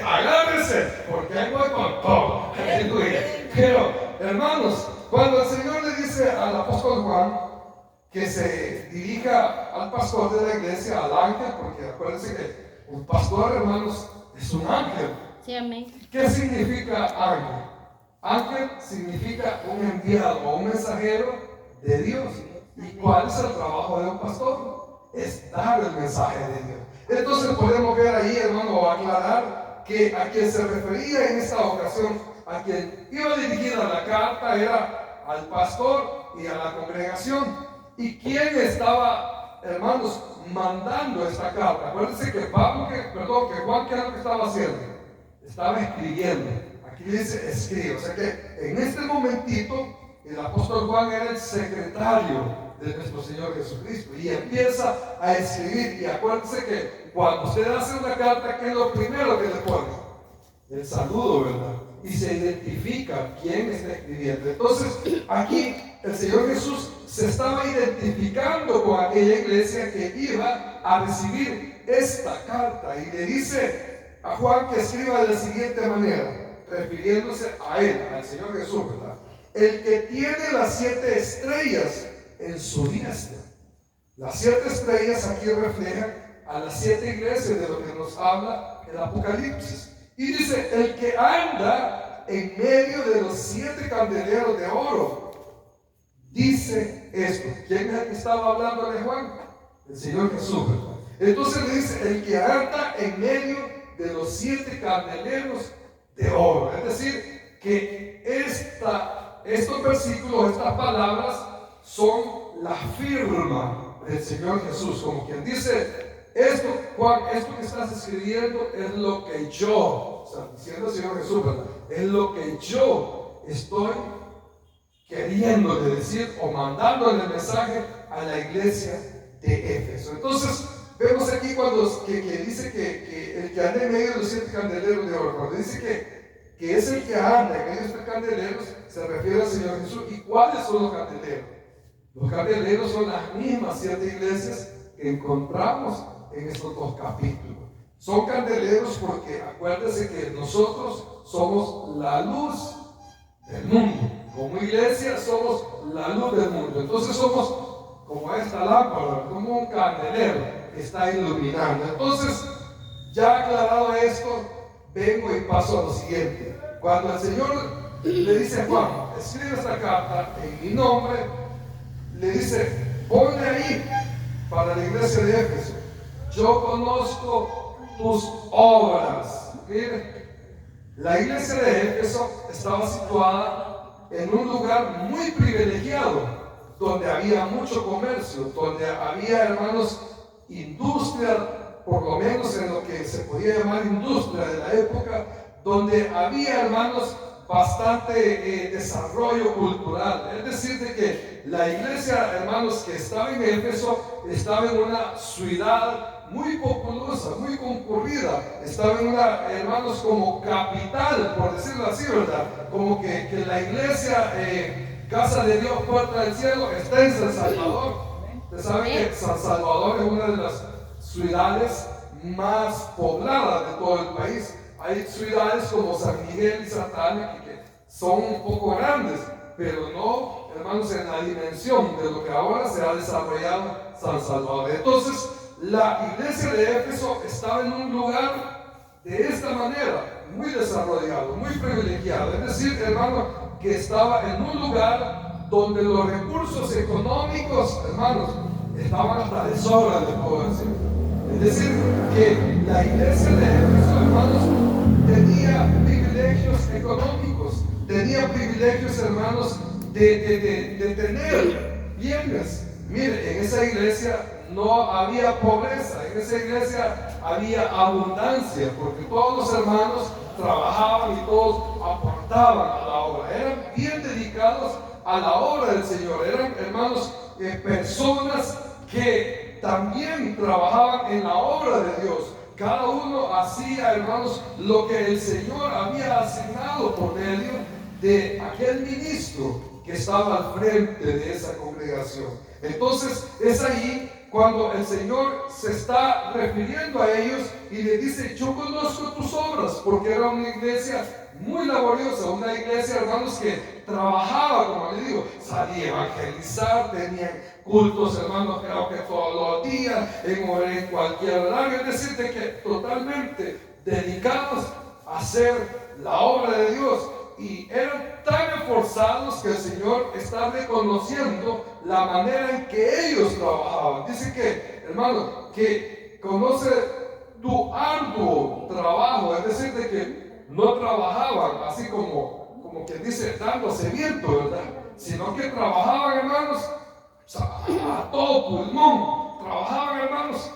agárrese, porque ahí voy con todo. Aleluya. Pero, hermanos, cuando el Señor le dice al apóstol Juan que se dirija al pastor de la iglesia, al ángel, porque acuérdense que un pastor, hermanos, es un ángel. Sí, amén. ¿Qué significa ángel? Ángel significa un enviado o un mensajero de Dios. ¿Y cuál es el trabajo de un pastor? Es dar el mensaje de Dios. Entonces podemos ver ahí, hermano, o aclarar que a quien se refería en esta ocasión, a quien iba dirigida la carta, era al pastor y a la congregación. ¿Y quién estaba, hermanos, mandando esta carta? Acuérdense que Juan, ¿qué era lo que estaba haciendo? Estaba escribiendo. Aquí dice escribe. O sea que en este momentito el apóstol Juan era el secretario de nuestro Señor Jesucristo y empieza a escribir. Y acuérdense que cuando usted hace una carta, ¿qué es lo primero que le pone? El saludo, ¿verdad? Y se identifica quién está escribiendo. Entonces aquí el Señor Jesús se estaba identificando con aquella iglesia que iba a recibir esta carta y le dice a Juan que escriba de la siguiente manera, refiriéndose a él, al Señor Jesús, ¿verdad? El que tiene las 7 estrellas en su diestra. Las 7 estrellas aquí reflejan a las 7 iglesias de lo que nos habla el Apocalipsis. Y dice, el que anda en medio de los 7 candeleros de oro. Dice esto. ¿Quién es el que estaba hablando de Juan? El Señor Jesús, ¿verdad? Entonces le dice, el que anda en medio de los 7 candeleros de oro. Es decir, que estos versículos, estas palabras son la firma del Señor Jesús. Como quien dice, esto, Juan, esto que estás escribiendo es lo que yo, o sea, diciendo el Señor Jesús, ¿verdad? Es lo que yo estoy queriéndole decir o mandándole el mensaje a la iglesia de Éfeso. Entonces, vemos aquí cuando que dice que el que anda en medio de los 7 candeleros de oro, cuando dice que es el que anda en medio de estos candeleros, se refiere al Señor Jesús. ¿Y cuáles son los candeleros? Los candeleros son las mismas 7 iglesias que encontramos en estos 2 capítulos. Son candeleros porque acuérdense que nosotros somos la luz del mundo. Como iglesia somos la luz del mundo. Entonces somos como esta lámpara, como un candelero que está iluminando. Entonces, ya aclarado esto, vengo y paso a lo siguiente. Cuando el Señor le dice a Juan, escribe esta carta en mi nombre, le dice, ponle ahí para la iglesia de Éfeso, yo conozco tus obras. Mire, la iglesia de Éfeso estaba situada en un lugar muy privilegiado, donde había mucho comercio, donde había, hermanos, industria, por lo menos en lo que se podía llamar industria de la época, donde había, hermanos, bastante desarrollo cultural. Es decir, de que la iglesia, hermanos, que estaba en Éfeso, estaba en una ciudad muy populosa, muy concurrida, estaba en una, hermanos, como capital, por decirlo así, ¿verdad? Como que la iglesia, Casa de Dios, Puerta del Cielo, está en San Salvador. Ustedes saben que San Salvador es una de las ciudades más pobladas de todo el país. Hay ciudades como San Miguel y Santa Ana que son un poco grandes, pero no, hermanos, en la dimensión de lo que ahora se ha desarrollado San Salvador. Entonces, la iglesia de Éfeso estaba en un lugar de esta manera, muy desarrollado, muy privilegiado. Es decir, hermano, que estaba en un lugar donde los recursos económicos, hermanos, estaban hasta de sobra, les puedo decir. Es decir, que la iglesia de Éfeso, hermanos, tenía privilegios económicos, tenía privilegios, hermanos, de tener bienes. Mire, en esa iglesia no había pobreza, en esa iglesia había abundancia, porque todos los hermanos trabajaban y todos aportaban a la obra, eran bien dedicados a la obra del Señor, eran, hermanos, personas que también trabajaban en la obra de Dios. Cada uno hacía, hermanos, lo que el Señor había asignado por medio de aquel ministro que estaba al frente de esa congregación. Entonces es ahí cuando el Señor se está refiriendo a ellos y les dice: yo conozco tus obras, porque era una iglesia muy laboriosa, una iglesia, hermanos, que trabajaba, como les digo, salía a evangelizar, tenían cultos, hermanos, creo que todos los días, en cualquier horario, es decir, de que totalmente dedicados a hacer la obra de Dios. Y eran tan esforzados que el Señor está reconociendo la manera en que ellos trabajaban. Dice que, hermano, que conoce tu arduo trabajo, es decir, de que no trabajaban así como quien dice, dándose viento, ¿verdad? Sino que trabajaban, hermanos, a todo pulmón. Trabajaban, hermanos,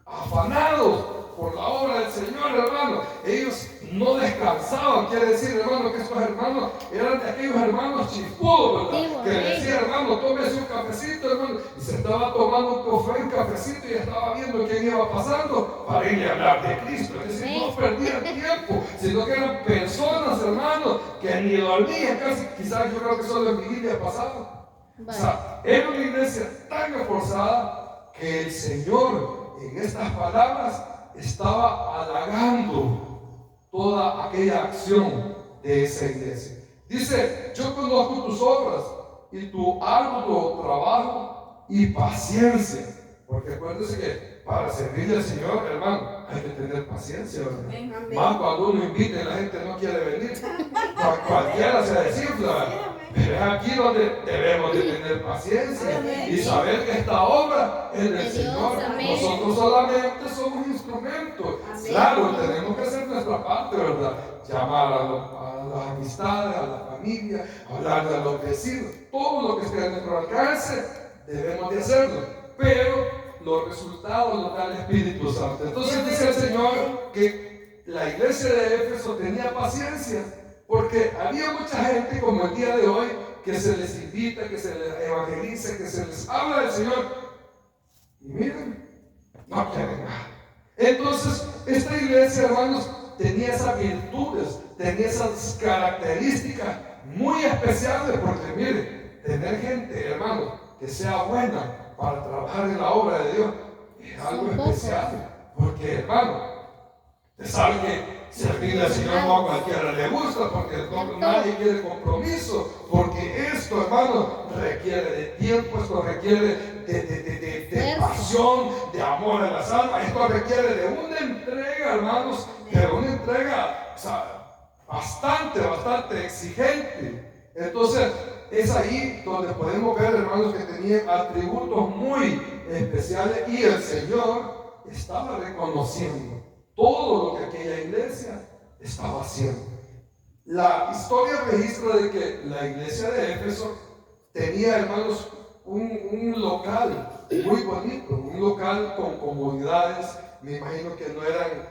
afanados por la obra del Señor, hermano. Ellos no descansaban. Quiere decir, hermano, que estos hermanos eran de aquellos hermanos chispudos, ¿verdad? Que le decía, hermano, tómese un cafecito, hermano. Y se estaba tomando un cafecito y estaba viendo quién iba pasando para irle a hablar de Cristo. Es decir, no perdían tiempo, sino que eran personas, hermano, que ni dormían casi. Quizás yo creo que solo en vigilia pasaba. O sea, era una iglesia tan esforzada que el Señor en estas palabras estaba halagando toda aquella acción de esa iglesia. Dice, yo conozco tus obras y tu arduo trabajo y paciencia. Porque acuérdense que para servirle al Señor, hermano, hay que tener paciencia, ¿verdad? Más cuando uno invita y la gente no quiere venir. Cualquiera se desinfla. Pero es aquí donde debemos de tener paciencia y saber que esta obra es del Señor. Nosotros solamente somos instrumentos. Claro, tenemos que hacer nuestra parte, ¿verdad? Llamar a las amistades, a la familia, hablarle a los vecinos. Todo lo que esté a nuestro alcance, debemos de hacerlo. Pero los resultados los da el Espíritu Santo. Entonces dice el Señor que la iglesia de Éfeso tenía paciencia. Porque había mucha gente como el día de hoy que se les invita, que se les evangeliza, que se les habla del Señor. Y miren, no quieren nada. Entonces, esta iglesia, hermanos, tenía esas virtudes, tenía esas características muy especiales. Porque miren, tener gente, hermanos, que sea buena para trabajar en la obra de Dios es algo especial. Porque, hermano, usted sabe que servirle al Señor no a cualquiera le gusta, porque nadie quiere compromiso, porque esto, hermano, requiere de tiempo, esto requiere de pasión, de amor a las almas, esto requiere de una entrega, hermanos, pero una entrega, o sea, bastante exigente. Entonces, es ahí donde podemos ver, hermanos, que tenían atributos muy especiales y el Señor estaba reconociendo todo lo que aquella iglesia estaba haciendo. La historia registra de que la iglesia de Éfeso tenía, hermanos, un local muy bonito, un local con comodidades. Me imagino que no eran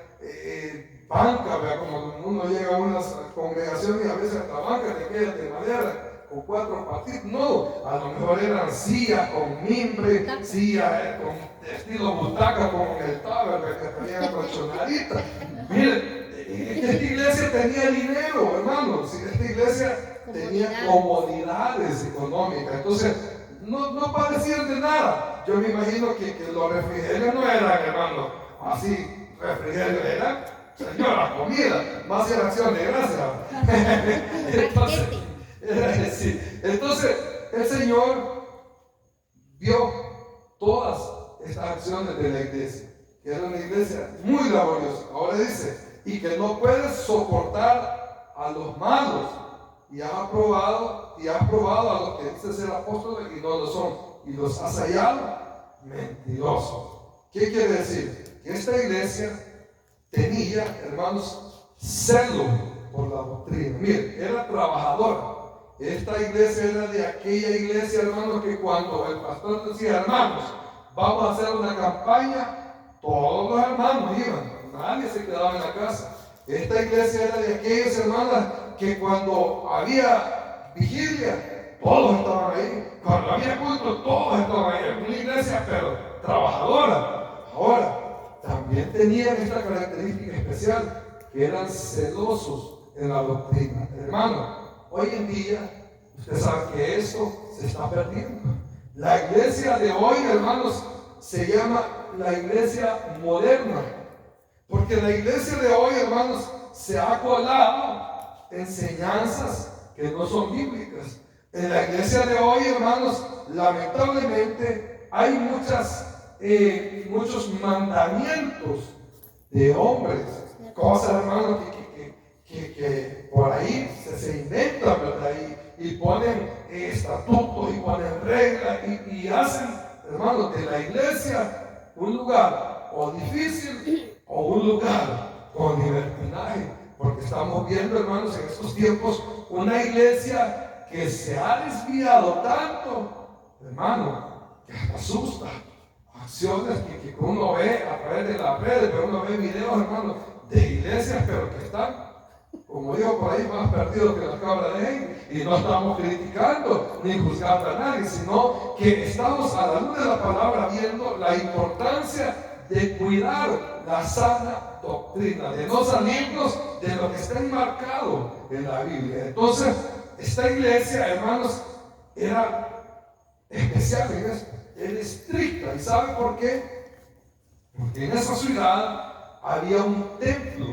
bancas, ¿verdad? Como uno llega a unas congregaciones y a veces hasta bancas de aquellas de madera con 4 patitos. No, a lo mejor eran sillas con mimbre, sillas con estilo butaca, como en el Taber, que tenían colchonadita. Miren, esta iglesia tenía dinero, hermanos. Esta iglesia tenía comodidades económicas. Entonces, no padecían de nada. Yo me imagino que los refrigerios no eran, hermanos, así, refrigerios eran, señora, comida, más era acción de gracias. Entonces, el Señor vio todas estas acciones de la iglesia, que era una iglesia muy laboriosa. Ahora dice, y que no puedes soportar a los malos, y has probado a los que dicen ser apóstoles y no lo son, y los has hallado mentirosos. ¿Qué quiere decir? Que esta iglesia tenía, hermanos, celo por la doctrina. Miren, era trabajadora. Esta iglesia era de aquella iglesia, hermanos, que cuando el pastor decía, hermanos, vamos a hacer una campaña, todos los hermanos iban, nadie se quedaba en la casa. Esta iglesia era de aquellas hermanas que cuando había vigilia, todos estaban ahí. Cuando había culto, todos estaban ahí. Era una iglesia, pero trabajadora. Ahora, también tenían esta característica especial, que eran celosos en la doctrina. Hermano, hoy en día, usted sabe que esto se está perdiendo. La iglesia de hoy, hermanos, se llama la iglesia moderna. Porque la iglesia de hoy, hermanos, se ha colado enseñanzas que no son bíblicas. En la iglesia de hoy, hermanos, lamentablemente hay muchos mandamientos de hombres, cosas, hermanos, que por ahí se inventan, ¿verdad? Y ponen estatutos y ponen reglas y hacen, hermanos, de la iglesia un lugar o difícil o un lugar con libertinaje, porque estamos viendo, hermanos, en estos tiempos una iglesia que se ha desviado tanto, hermano, que hasta asusta. Acciones que uno ve a través de las redes, pero uno ve videos, hermano, de iglesias, pero que están, como digo por ahí, más perdidos que las cabras de Henry. Y no estamos criticando ni juzgando a nadie, sino que estamos a la luz de la palabra viendo la importancia de cuidar la sana doctrina, de no salirnos de lo que está enmarcado en la Biblia. Entonces, esta iglesia, hermanos, era especial en esto. Era estricta. ¿Y sabe por qué? Porque en esa ciudad había un templo,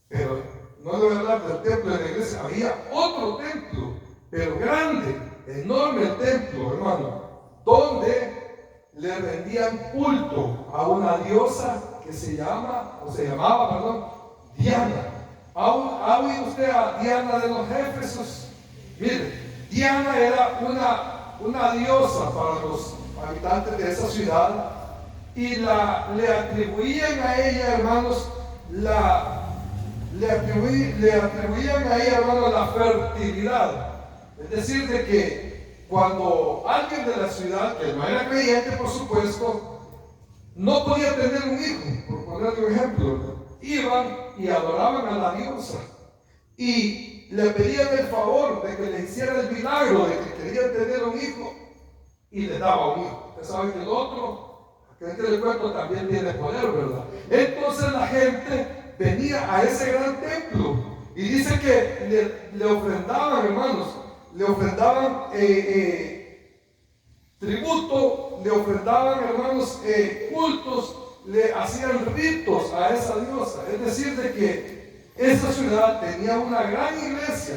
pero no le voy a hablar del templo de la iglesia, había otro templo, pero grande, enorme el templo, hermano, donde le rendían culto a una diosa que se llamaba, Diana. ¿Ha oído usted a Diana de los Éfesos? Mire, Diana era una diosa para los habitantes de esa ciudad y le atribuían a ella, hermanos, le atribuían a ella, hermanos, la fertilidad. Es decir, de que cuando alguien de la ciudad, que no era creyente, por supuesto, no podía tener un hijo, por ponerle un ejemplo, iban y adoraban a la diosa y le pedían el favor de que le hiciera el milagro de que querían tener un hijo y le daba un hijo. Usted sabe que el otro, aquel que le cuento, también tiene poder, ¿verdad? Entonces la gente venía a ese gran templo y dice que le ofrendaban, hermanos, le ofrendaban tributo, le ofrendaban, hermanos, cultos, le hacían ritos a esa diosa. Es decir, de que esa ciudad tenía una gran iglesia,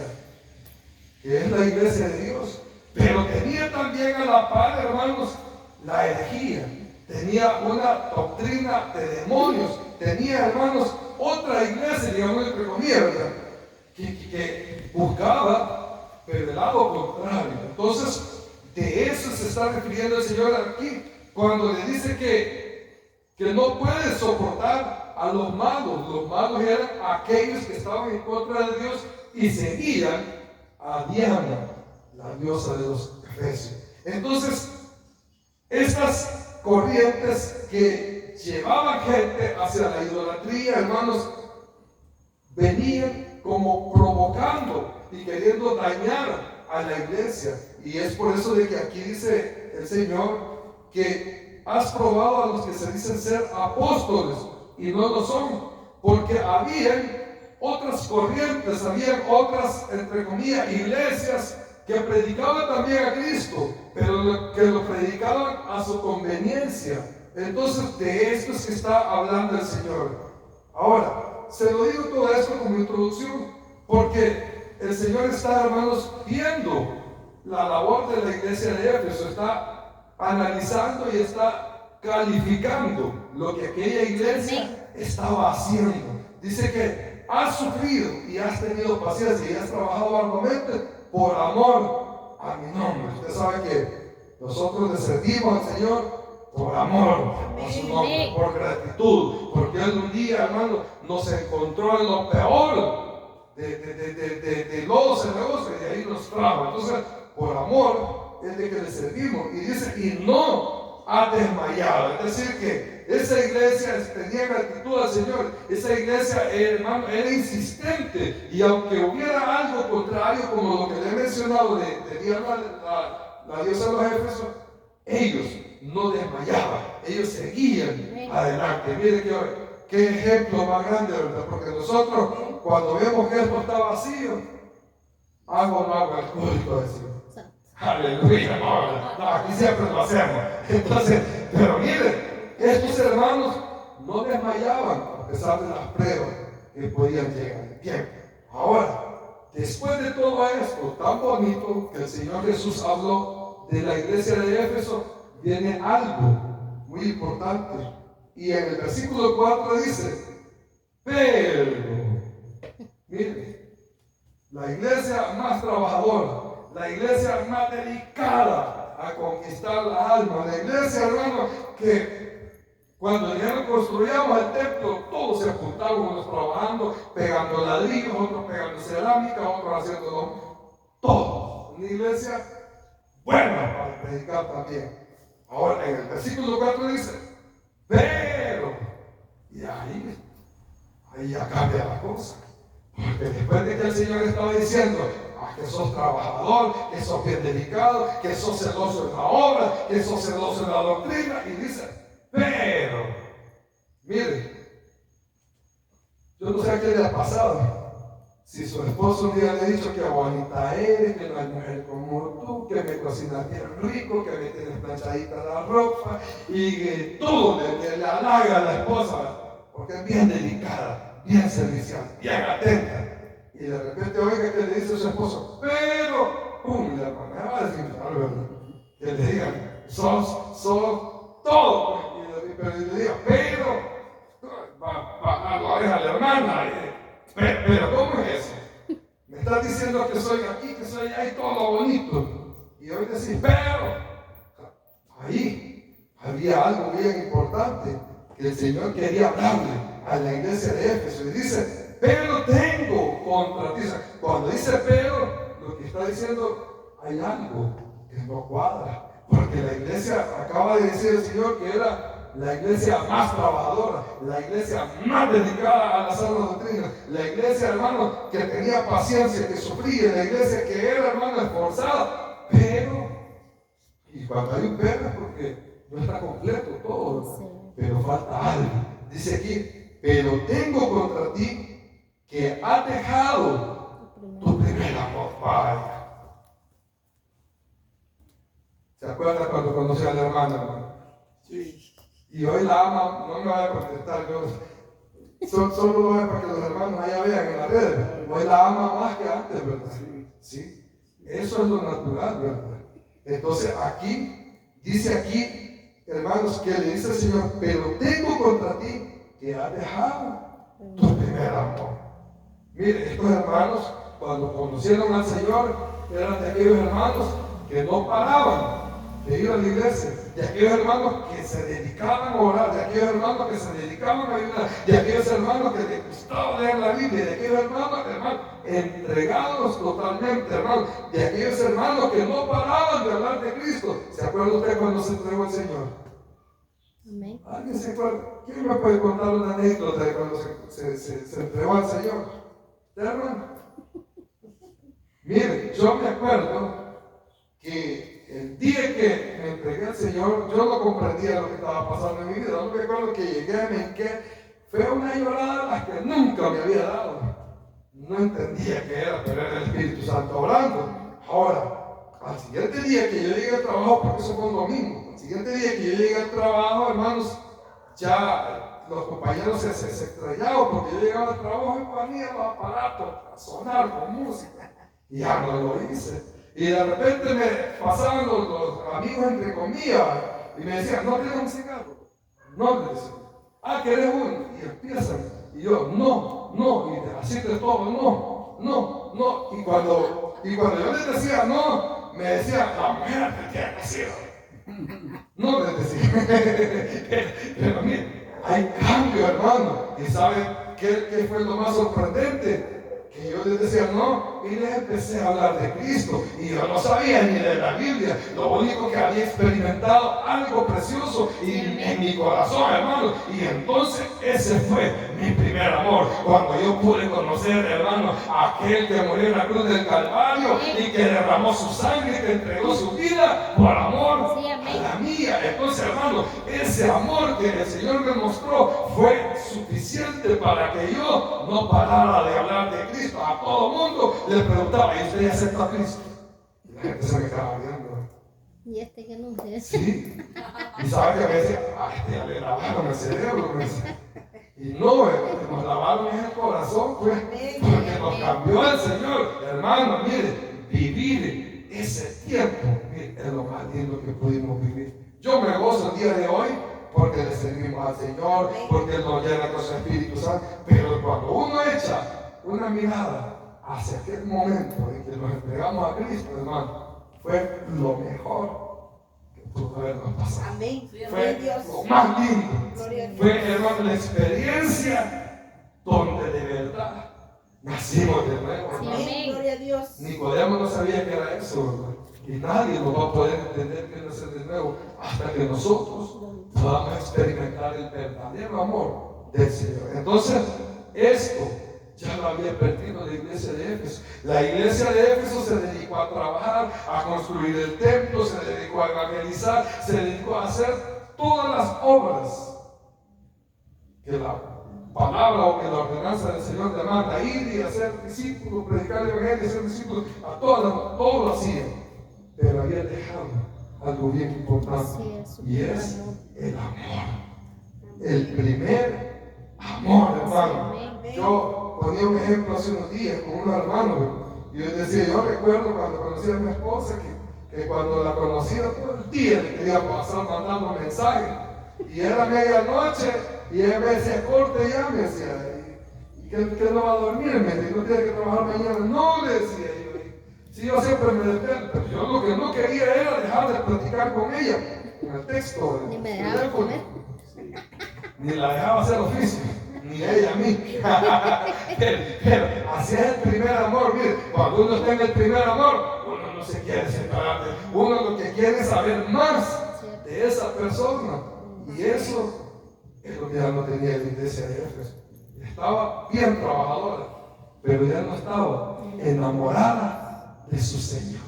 que es la iglesia de Dios, pero tenía también a la par, hermanos, la herejía. Tenía una doctrina de demonios. Tenía, hermanos, otra iglesia, digamos entre comillas, ¿verdad? Que buscaba, pero del lado contrario. Entonces, de eso se está refiriendo el Señor aquí, cuando le dice que no puede soportar a los malos. Los malos eran aquellos que estaban en contra de Dios y seguían a Diana, la diosa de los Efesios. Entonces, estas corrientes que llevaban gente hacia la idolatría, hermanos, venían como provocando y queriendo dañar a la iglesia. Y es por eso de que aquí dice el Señor que has probado a los que se dicen ser apóstoles y no lo son, porque habían otras corrientes, habían otras, entre comillas, iglesias que predicaban también a Cristo, pero que lo predicaban a su conveniencia. Entonces, de esto es que está hablando el Señor. Ahora, se lo digo todo esto como introducción, porque el Señor está, hermanos, viendo la labor de la iglesia de Éfeso, está analizando y está calificando lo que aquella iglesia estaba haciendo. Dice que has sufrido y has tenido paciencia y has trabajado arduamente por amor a mi nombre. Usted sabe que nosotros le servimos al Señor por amor a su nombre, por gratitud, porque Él un día, hermano, nos encontró en lo peor de lodo cenagoso y de ahí nos trajo. Entonces, por amor es de que le servimos. Y dice, y no ha desmayado. Es decir, que esa iglesia tenía gratitud al Señor. Esa iglesia, hermano, era insistente. Y aunque hubiera algo contrario, como lo que le he mencionado de Diana, la diosa de los Éfesos, ellos no desmayaban. Ellos seguían adelante. Mire qué ejemplo más grande, ¿verdad? Porque nosotros, cuando vemos que esto está vacío, hago no hago el culto, decimos. Aleluya, no, aquí siempre lo hacemos. Entonces, pero miren, estos hermanos no desmayaban a pesar de las pruebas que podían llegar. Bien, ahora, después de todo esto tan bonito que el Señor Jesús habló de la iglesia de Éfeso, viene algo muy importante. Y en el versículo 4 dice, pero, mire, la iglesia más trabajadora, la iglesia más dedicada a conquistar la alma, la iglesia, hermano, que cuando dijeron construíamos el templo, todos se apuntaban, unos trabajando, pegando ladrillos, otros pegando cerámica, otros haciendo todo. Una iglesia buena para predicar también. Ahora, en el versículo 4 dice, pero, y ahí ya cambia la cosa. Porque después de que el Señor estaba diciendo que sos trabajador, que sos bien dedicado, que sos celoso en la obra, que sos celoso en la doctrina, y dice, pero, mire, yo no sé a qué le ha pasado. Si su esposo un día le ha dicho que bonita eres, que no hay mujer como tú, que me cocinas bien rico, que me tienes planchadita la ropa, y que todo le halaga a la esposa, porque es bien delicada, bien servicial, bien atenta. Y de repente oiga que le dice a su esposo, pero, ¡pum! La hermana va a decir algo, que le digan, sos todo, pero le diga, pero, va a la oreja a la hermana, pero ¿cómo es eso? Me estás diciendo que soy aquí, que soy allá y todo bonito. Y hoy decís, pero ahí había algo bien importante que el Señor quería hablarle a la iglesia de Éfeso. Y dice, pero tengo contra ti. Cuando dice pero, lo que está diciendo, hay algo que no cuadra. Porque la iglesia, acaba de decir el Señor que era la iglesia más trabajadora, la iglesia más dedicada a la sana doctrina, la iglesia, hermano, que tenía paciencia, que sufría, la iglesia que era, hermano, esforzada, pero, y cuando hay un pero es porque no está completo todo, sí, pero falta algo. Dice aquí, pero tengo contra ti que has dejado tu primer amor. Vaya. ¿Se acuerda cuando conocí a la hermana, hermano? Sí. Y hoy la ama, no me va a contestar, solo lo veo para que los hermanos allá vean en las redes. Hoy la ama más que antes, ¿verdad? Sí. Eso es lo natural, ¿verdad? Entonces dice aquí, hermanos, que le dice el Señor, pero tengo contra ti que has dejado tu primer amor. Mire, estos hermanos, cuando conocieron al Señor, eran de aquellos hermanos que no paraban de ir a la iglesia, de aquellos hermanos que se dedicaban a orar, de aquellos hermanos que se dedicaban a ayudar, de aquellos hermanos que les gustaba leer la Biblia, de aquellos hermanos, entregados totalmente, hermanos, de aquellos hermanos que no paraban de hablar de Cristo. ¿Se acuerda usted cuando se entregó al Señor? Amén. ¿Alguien se acuerda? ¿Quién me puede contar una anécdota de cuando se entregó al Señor? Hermano, mire, yo me acuerdo que el día que me entregué al Señor, yo no comprendía lo que estaba pasando en mi vida. No me acuerdo que llegué, me hinqué. Fue una llorada las que nunca me había dado. No entendía qué era, pero era el Espíritu Santo orando. Ahora, al siguiente día que yo llegué al trabajo, porque eso fue un domingo, al siguiente día que yo llegué al trabajo, hermanos, ya los compañeros se extrañaban porque yo llegaba al trabajo y ponía los aparatos a sonar con música. Y ya no lo hice. Y de repente me pasaban los amigos entre comillas y me decían, ¿no quieres un cigarro? No, le decía. ¿Querés uno? Y empiezan. Y yo, no, y así de todo, no. Y cuando yo les decía no, me decían, la mujer te tiene que decir. No les decía. Pero mire, hay cambio, hermano. ¿Y saben qué fue lo más sorprendente? Que yo les decía no, y les empecé a hablar de Cristo, y yo no sabía ni de la Biblia, lo único que había experimentado algo precioso en mi corazón, hermano, y entonces ese fue mi primer amor, cuando yo pude conocer, hermano, a aquel que murió en la cruz del Calvario, y que derramó su sangre, y que entregó su vida por amor a la mía. Entonces, hermano, ese amor que el Señor me mostró fue suficiente para que yo no parara de hablar de Cristo. A todo mundo le preguntaba, ¿y usted acepta a Cristo? Y la gente se me estaba viendo. Y este que no es. Sí. Y sabe que me decía, ya le lavaron el cerebro. Y no, nos lavaron el corazón, pues, porque nos cambió el Señor. Hermano, mire, vivir ese tiempo, mire, es lo más lindo que pudimos vivir. Yo me gozo el día de hoy porque le servimos al Señor, porque Él nos llena con su Espíritu Santo. Pero cuando uno echa una mirada hacia aquel momento en que nos entregamos a Cristo, hermano, fue lo mejor pudo habernos pasado. Amén. Fue lo más lindo. Fue, hermano, la experiencia donde de verdad nacimos de nuevo. Amén. Gloria a Dios. Nicodemo no sabía que era eso, ¿verdad? Y nadie nos va a poder entender que es nacer de nuevo hasta que nosotros podamos experimentar el verdadero amor del Señor. Entonces, esto ya lo había perdido la iglesia de Éfeso. La iglesia de Éfeso se dedicó a trabajar, a construir el templo, se dedicó a evangelizar, se dedicó a hacer todas las obras que la palabra o que la ordenanza del Señor demanda: ir y hacer discípulos, predicar el evangelio, hacer discípulos. A todos lo hacían, pero había dejado algo bien importante, y es el amor. El primer amor, hermano. Yo ponía un ejemplo hace unos días con un hermano, y yo decía, yo recuerdo cuando conocí a mi esposa que cuando la conocía todo el día le quería pasar mandando mensajes, y era medianoche y ella me decía, corte ya, me decía, y que no va a dormir, me decía, no tiene que trabajar mañana. No, le decía yo, si yo siempre me despierto, pero yo lo que no quería era dejar de platicar con ella en el texto, ni me dejaba comer, ni la dejaba hacer oficio, ni ella a mí. Pero así es el primer amor. Mire, cuando uno está en el primer amor, uno no se quiere separar de él. Uno lo que quiere es saber más de esa persona. Y eso es lo que ya no tenía la iglesia de Éfeso. Estaba bien trabajadora, pero ya no estaba enamorada de su Señor.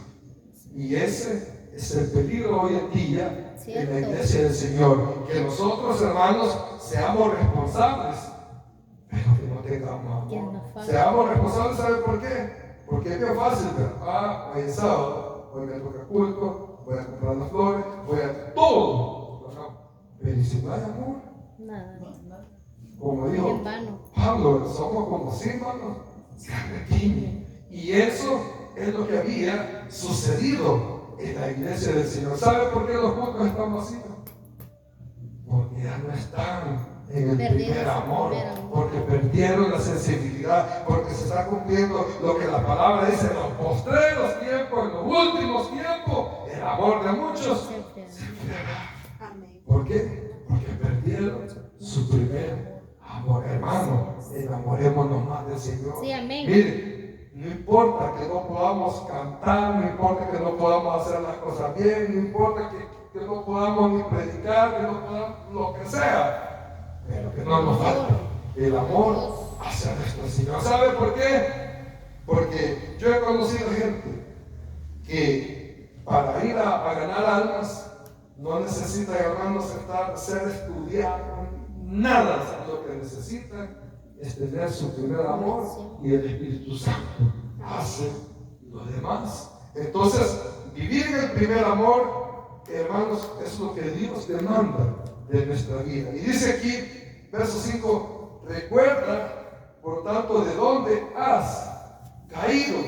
Y ese es el peligro hoy en día en la iglesia del Señor. Que nosotros, hermanos, seamos responsables, pero que no tengamos amor. Seamos responsables, ¿sabe por qué? Porque es bien fácil, pero hoy es sábado, hoy me toca culto, voy a comprar las flores, voy a todo. Pero si no hay amor, nada. Como dijo Pablo, somos como símbolos que arrepienten. Y eso es lo que había sucedido en la iglesia del Señor. ¿Sabe por qué los cultos están vacíos? Porque ya no están en el primer amor, porque perdieron la sensibilidad, porque se está cumpliendo lo que la palabra dice en los postreros tiempos, en los últimos tiempos, el amor de muchos se enfriará. ¿Por qué? Porque perdieron su primer amor. Hermano, enamorémonos más del Señor. Sí, amén. Mire, no importa que no podamos cantar, no importa que no podamos hacer las cosas bien, no importa que no podamos ni predicar, que no podamos lo que sea, pero que no nos falte el amor hacia nuestro Señor. ¿Sabe por qué? Porque yo he conocido gente que para ir a ganar almas no necesita, hermanos, ser estudiado, nada. Lo que necesita es tener su primer amor, y el Espíritu Santo hace lo demás. Entonces, vivir en el primer amor, hermanos, es lo que Dios demanda de nuestra vida. Y dice aquí, verso 5, recuerda, por tanto, de dónde has caído.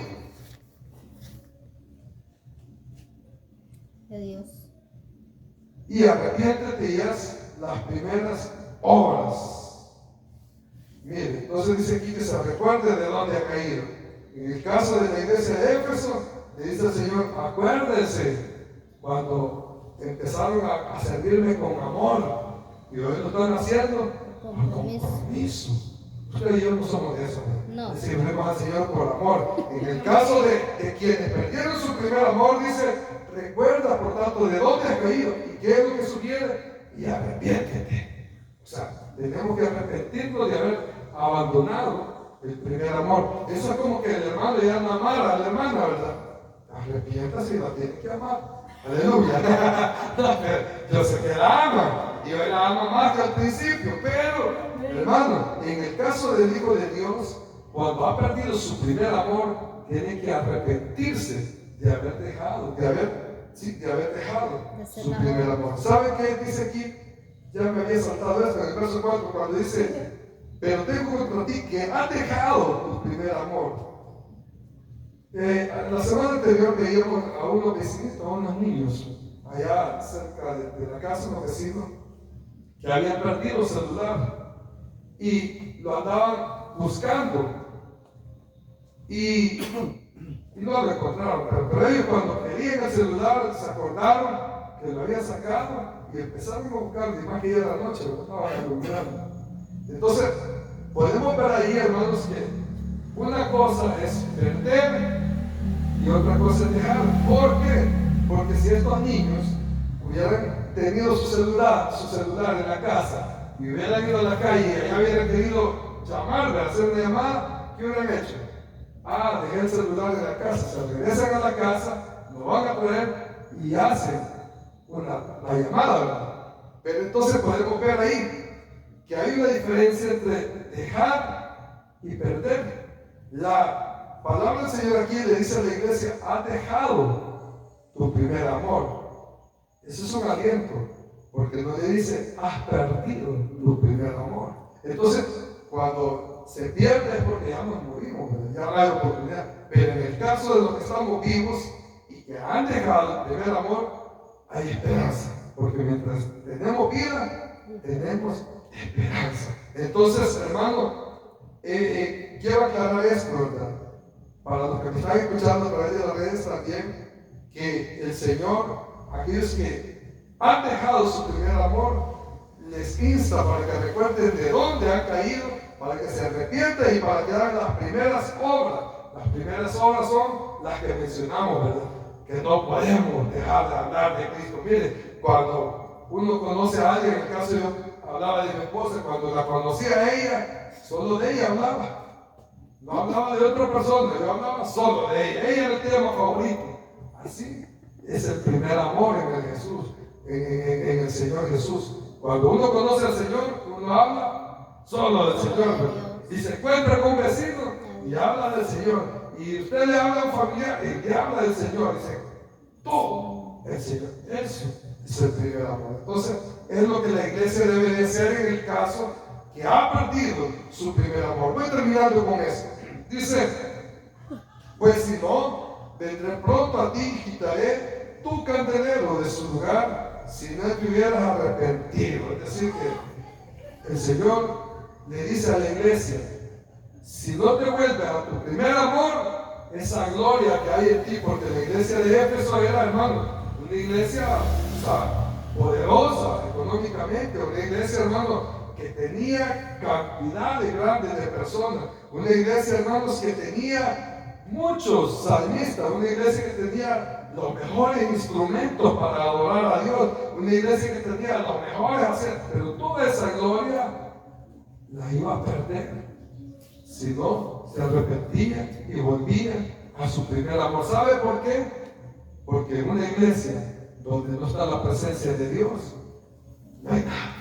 De Dios. Y arrepiéntete y haz las primeras obras. Mire, entonces dice aquí que se recuerde de dónde ha caído. En el caso de la iglesia de Éfeso, le dice el Señor, acuérdense cuando empezaron a servirme con amor, y hoy lo están haciendo con compromiso. Usted y yo no somos de eso, ¿no? Le serviremos al Señor por amor. En el caso de quienes perdieron su primer amor, dice, recuerda, por tanto, de dónde has caído y qué es lo que sugiere, y arrepiéntete. O sea, tenemos que arrepentirnos de haber abandonado el primer amor. Eso es como que el hermano ya no amara a la hermana, ¿verdad? Arrepiéntase y la tiene que amar. Aleluya. Yo sé que la ama, y hoy la ama más que al principio, pero, hermano, en el caso del Hijo de Dios, cuando ha perdido su primer amor, tiene que arrepentirse de haber dejado, su primer amor. ¿Sabe qué dice aquí? Ya me había saltado esto en el verso 4, cuando dice, pero tengo contra ti que has dejado tu primer amor. La semana anterior veíamos a unos vecinitos, a unos niños, allá cerca de la casa, unos vecinos, que habían perdido el celular y lo andaban buscando y no lo encontraron, pero ellos cuando querían el celular se acordaron que lo habían sacado y empezaron a buscarlo, y más que ya era la noche, lo estaban alumbrando. Entonces podemos ver ahí, hermanos, que una cosa es perder y otra cosa es dejar. ¿Por qué? Porque si estos niños hubieran tenido su celular en la casa y hubieran ido a la calle y allá hubieran querido llamarle, hacer una llamada, ¿qué hubieran hecho? Dejé el celular en la casa. Se regresan a la casa, lo van a traer y hacen la llamada, ¿verdad? Pero entonces podemos ver ahí que hay una diferencia entre dejar y perder. La palabra del Señor aquí le dice a la iglesia: has dejado tu primer amor. Eso es un aliento, porque no le dice has perdido tu primer amor. Entonces, cuando se pierde es porque ya nos morimos, ya no hay oportunidad. Pero en el caso de los que estamos vivos y que han dejado el primer amor, hay esperanza, porque mientras tenemos vida, tenemos esperanza. Entonces, hermano, quiero aclarar esto, ¿verdad? Para los que me están escuchando a través de las redes también, que el Señor, aquellos que han dejado su primer amor, les insta para que recuerden de dónde han caído, para que se arrepientan y para que hagan las primeras obras. Las primeras obras son las que mencionamos, ¿verdad? Que no podemos dejar de hablar de Cristo. Mire, cuando uno conoce a alguien, en el caso yo hablaba de mi esposa, cuando la conocí a ella, solo de ella hablaba. No hablaba de otra persona, yo hablaba solo de ella. Ella era el tema favorito. Así es el primer amor en el Jesús, en el Señor Jesús. Cuando uno conoce al Señor, uno habla solo del Señor, ¿verdad? Y se encuentra con un vecino y habla del Señor. Y usted le habla a un familiar y le habla del Señor. Dice, todo el Señor. Eso es el primer amor. Entonces, es lo que la iglesia debe de hacer en el caso que ha perdido su primer amor. Voy terminando con eso. Dice, pues si no, vendré pronto a ti y quitaré tu candelero de su lugar si no te hubieras arrepentido. Es decir, que el Señor le dice a la iglesia, si no te vuelves a tu primer amor, esa gloria que hay en ti, porque la iglesia de Éfeso era, hermano, una iglesia, poderosa económicamente, una iglesia, hermano, que tenía cantidades grandes de personas, una iglesia, hermanos, que tenía muchos salmistas, una iglesia que tenía los mejores instrumentos para adorar a Dios, una iglesia que tenía los mejores hacer, pero toda esa gloria la iba a perder si no se arrepentía y volvía a su primer amor. ¿Sabe por qué? Porque en una iglesia donde no está la presencia de Dios, no hay nada.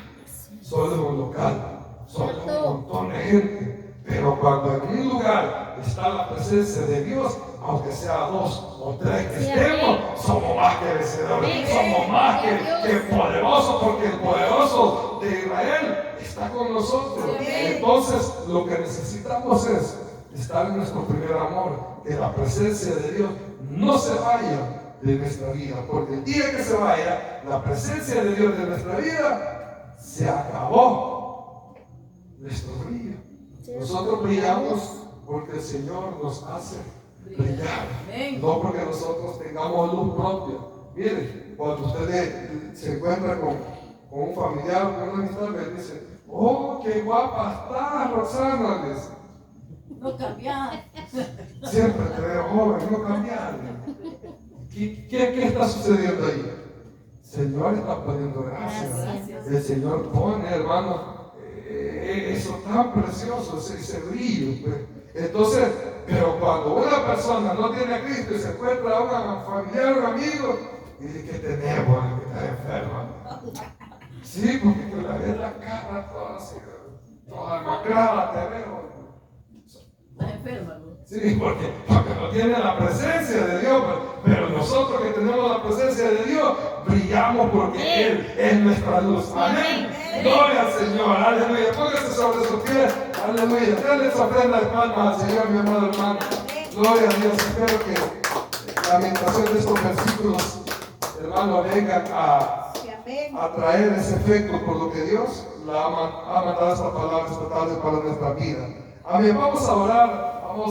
Solo es un local, solo es un montón de gente. Pero cuando en un lugar está la presencia de Dios, aunque sea 2 o 3 que estemos, somos más que vencedores, somos más que poderosos, porque el poderoso de Israel está con nosotros. Entonces, lo que necesitamos es estar en nuestro primer amor, que la presencia de Dios no se vaya de nuestra vida, porque el día que se vaya la presencia de Dios de nuestra vida, se acabó nuestro brillo. Nosotros brillamos porque el Señor nos hace brillar, no porque nosotros tengamos luz propia. Mire, cuando usted se encuentra con un familiar o con una amistad, le dice, oh, qué guapa estás, Roxana, le dice. No cambiar. Siempre te veo joven, no cambiar. ¿Qué está sucediendo ahí? El Señor está poniendo gracias. El Señor pone, hermano, eso tan precioso, ese brillo. Pues. Entonces, pero cuando una persona no tiene a Cristo y se encuentra a un familiar, un amigo, y dice que tenemos, que está enfermo. Sí, porque la ves la cara toda así, toda macrada, te veo. Estás enferma, ¿no? Sí, porque no tiene la presencia de Dios, pero nosotros que tenemos la presencia de Dios, brillamos porque Él es nuestra luz. Amén. Gloria al Señor, aleluya. Póngase sobre sus pies. Aleluya. Denle esa ofrenda de palmas al Señor, mi amado hermano. Gloria a Dios. Espero que la meditación de estos versículos, hermano, vengan a traer ese efecto por lo que Dios ha mandado esta palabra esta tarde para nuestra vida. Amén. Vamos a orar. Vamos a